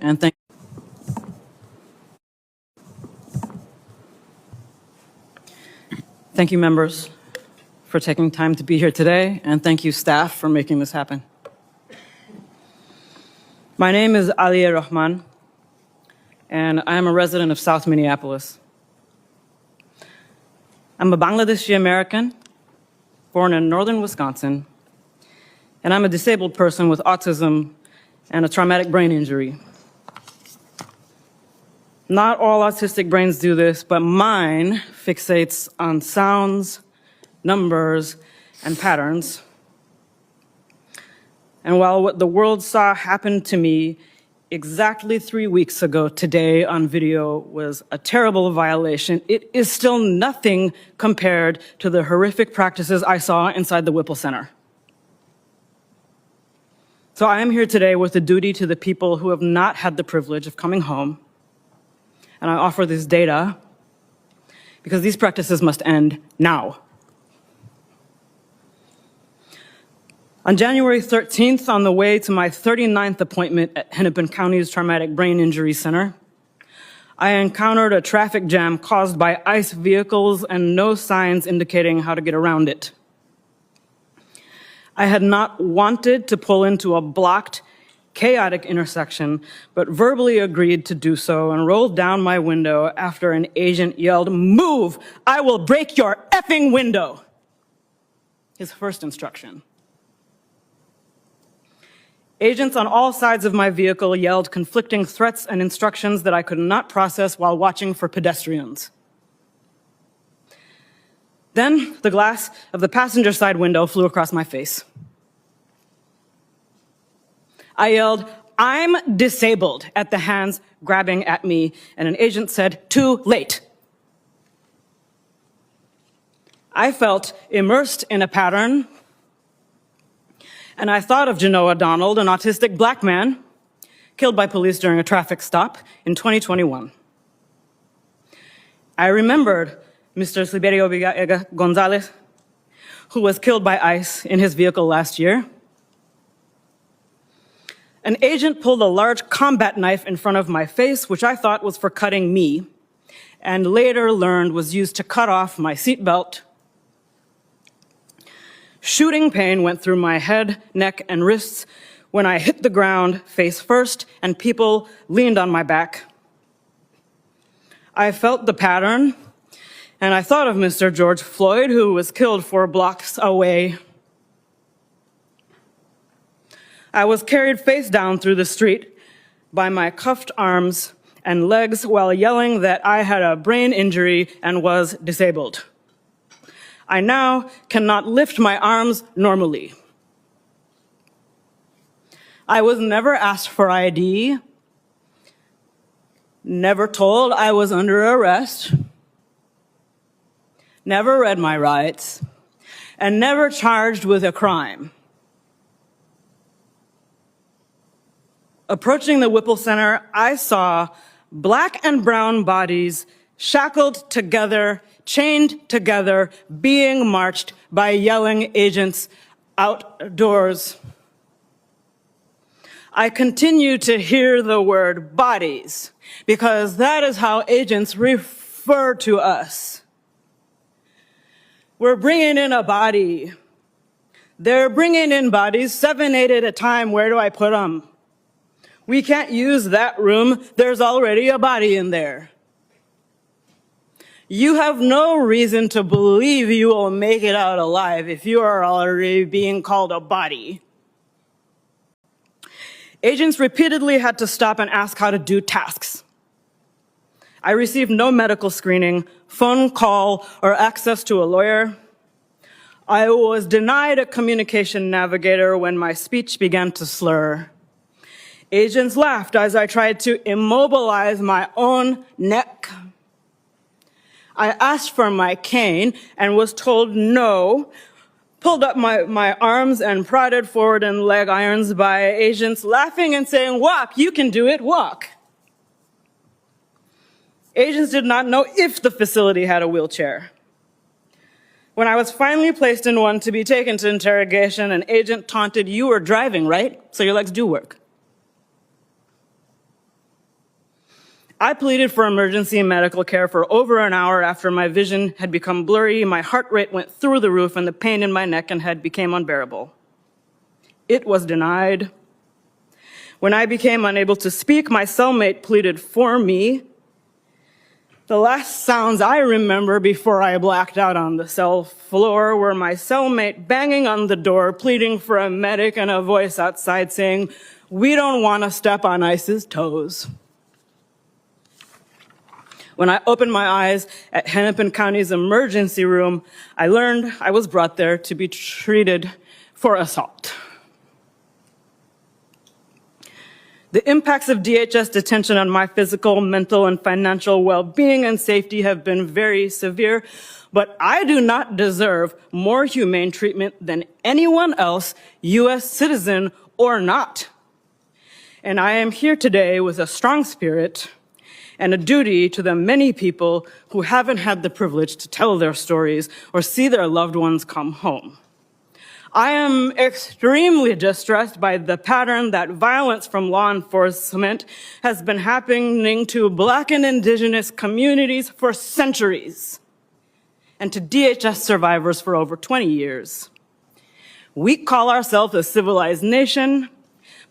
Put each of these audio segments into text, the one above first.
and thank you, members, for taking time to be here today, and thank you, staff, for making this happen. My name is Alina Rahman, and I am a resident of South Minneapolis. I'm a Bangladeshi American, born in northern Wisconsin, and I'm a disabled person with autism and a traumatic brain injury. Not all autistic brains do this, but mine fixates on sounds, numbers, and patterns. And while what the world saw happen to me exactly 3 weeks ago today on video was a terrible violation, it is still nothing compared to the horrific practices I saw inside the Whipple Center. So I am here today with a duty to the people who have not had the privilege of coming home, and I offer this data because these practices must end now. On January 13th, on the way to my 39th appointment at Hennepin County's Traumatic Brain Injury Center, I encountered a traffic jam caused by ICE vehicles and no signs indicating how to get around it. I had not wanted to pull into a blocked, chaotic intersection, but verbally agreed to do so and rolled down my window after an agent yelled, "Move! I will break your effing window!" His first instruction. Agents on all sides of my vehicle yelled conflicting threats and instructions that I could not process while watching for pedestrians. Then the glass of the passenger side window flew across my face. I yelled, "I'm disabled," at the hands grabbing at me, and an agent said, "Too late." I felt immersed in a pattern, and I thought of Genoa Donald, an autistic black man killed by police during a traffic stop in 2021. I remembered Mr. Sliberio Gonzalez, who was killed by ICE in his vehicle last year. An agent pulled a large combat knife in front of my face, which I thought was for cutting me, and later learned was used to cut off my seatbelt. Shooting pain went through my head, neck, and wrists when I hit the ground face first and people leaned on my back. I felt the pattern, and I thought of Mr. George Floyd, who was killed 4 blocks away. I was carried face down through the street by my cuffed arms and legs while yelling that I had a brain injury and was disabled. I now cannot lift my arms normally. I was never asked for ID, never told I was under arrest, never read my rights, and never charged with a crime. Approaching the Whipple Center, I saw black and brown bodies shackled together, chained together, being marched by yelling agents outdoors. I continue to hear the word bodies because that is how agents refer to us. We're bringing in a body. They're bringing in bodies, 7, 8 at a time. Where do I put them? We can't use that room. There's already a body in there. You have no reason to believe you will make it out alive if you are already being called a body. Agents repeatedly had to stop and ask how to do tasks. I received no medical screening, phone call, or access to a lawyer. I was denied a communication navigator when my speech began to slur. Agents laughed as I tried to immobilize my own neck. I asked for my cane and was told no, pulled up my arms and prodded forward in leg irons by agents laughing and saying, "Walk, you can do it, walk." Agents did not know if the facility had a wheelchair. When I was finally placed in one to be taken to interrogation, an agent taunted, "You were driving, right? So your legs do work." I pleaded for emergency medical care for over an hour after my vision had become blurry, my heart rate went through the roof, and the pain in my neck and head became unbearable. It was denied. When I became unable to speak, my cellmate pleaded for me. The last sounds I remember before I blacked out on the cell floor were my cellmate banging on the door, pleading for a medic, and a voice outside saying, "We don't want to step on ICE's toes." When I opened my eyes at Hennepin County's emergency room, I learned I was brought there to be treated for assault. The impacts of DHS detention on my physical, mental, and financial well-being and safety have been very severe, but I do not deserve more humane treatment than anyone else, US citizen or not. And I am here today with a strong spirit and a duty to the many people who haven't had the privilege to tell their stories or see their loved ones come home. I am extremely distressed by the pattern that violence from law enforcement has been happening to Black and Indigenous communities for centuries, and to DHS survivors for over 20 years. We call ourselves a civilized nation,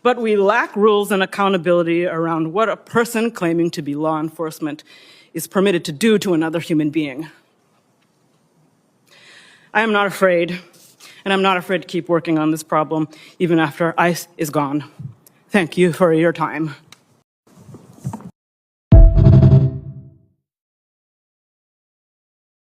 but we lack rules and accountability around what a person claiming to be law enforcement is permitted to do to another human being. I am not afraid, and I'm not afraid to keep working on this problem even after ICE is gone. Thank you for your time.